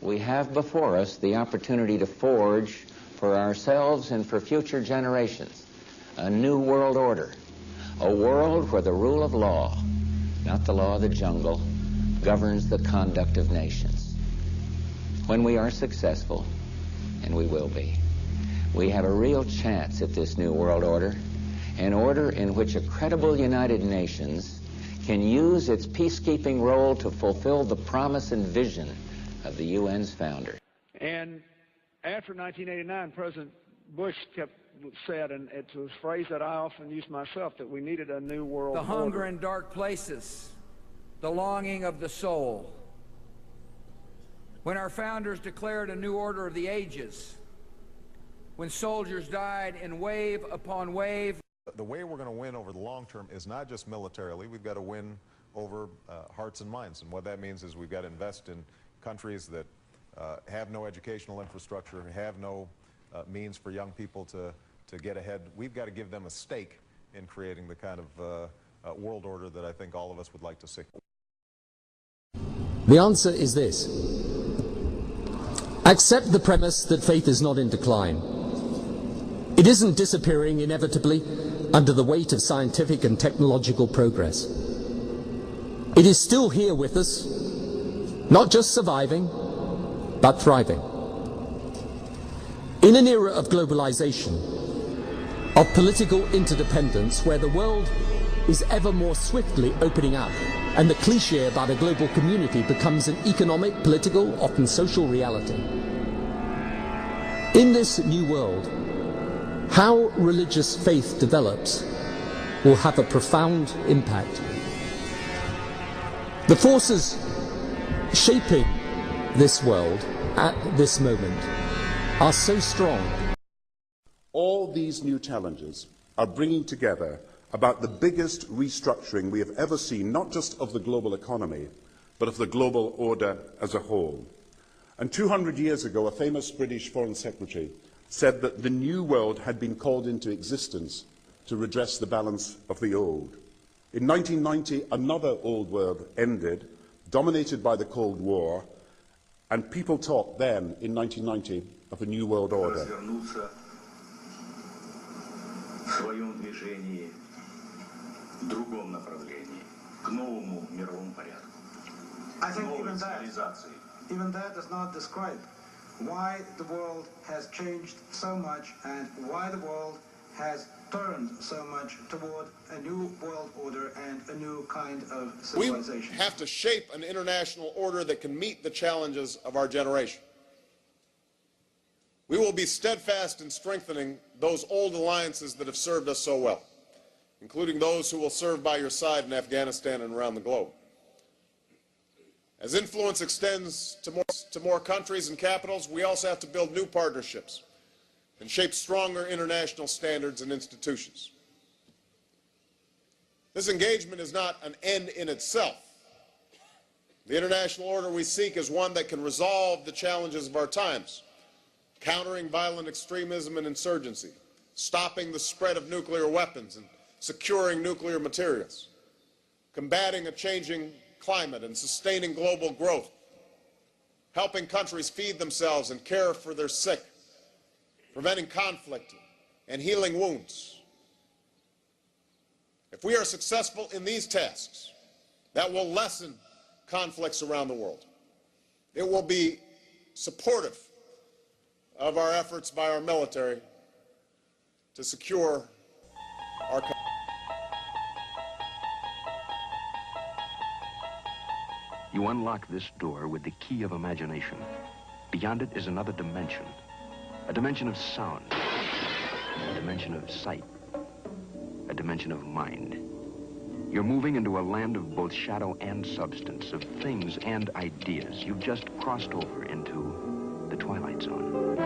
we have before us the opportunity to forge for ourselves and for future generations a new world order, a world where the rule of law, not the law of the jungle, governs the conduct of nations. When we are successful, and we will be, we have a real chance at this new world order, an order in which a credible United Nations can use its peacekeeping role to fulfill the promise and vision of the UN's founder. And after 1989, President Bush said, and it's a phrase that I often use myself, that we needed a new world order. The hunger in dark places, the longing of the soul. When our founders declared a new order of the ages, when soldiers died in wave upon wave. The way we're going to win over the long term is not just militarily. We've got to win over hearts and minds. And what that means is we've got to invest in countries that have no educational infrastructure, have no means for young people to get ahead. We've got to give them a stake in creating the kind of world order that I think all of us would like to see. The answer is this. Accept the premise that faith is not in decline. It isn't disappearing inevitably under the weight of scientific and technological progress. It is still here with us, not just surviving, but thriving. In an era of globalization, of political interdependence, where the world is ever more swiftly opening up, and the cliché about a global community becomes an economic, political, often social reality. In this new world, how religious faith develops will have a profound impact. The forces shaping this world at this moment are so strong. All these new challenges are bringing together about the biggest restructuring we have ever seen, not just of the global economy, but of the global order as a whole. And 200 years ago, a famous British Foreign Secretary said that the new world had been called into existence to redress the balance of the old. In 1990, another old world ended, dominated by the Cold War, and people talked then, in 1990, of a new world order. I think even that does not describe why the world has changed so much and why the world has turned so much toward a new world order and a new kind of civilization. We have to shape an international order that can meet the challenges of our generation. We will be steadfast in strengthening those old alliances that have served us so well, including those who will serve by your side in Afghanistan and around the globe. As influence extends to more countries and capitals, we also have to build new partnerships and shape stronger international standards and institutions. This engagement is not an end in itself. The international order we seek is one that can resolve the challenges of our times, countering violent extremism and insurgency, stopping the spread of nuclear weapons and securing nuclear materials, combating a changing climate and sustaining global growth, helping countries feed themselves and care for their sick, preventing conflict and healing wounds. If we are successful in these tasks, that will lessen conflicts around the world. It will be supportive of our efforts by our military to secure our country. You unlock this door with the key of imagination. Beyond it is another dimension. A dimension of sound. A dimension of sight. A dimension of mind. You're moving into a land of both shadow and substance, of things and ideas. You've just crossed over into the Twilight Zone.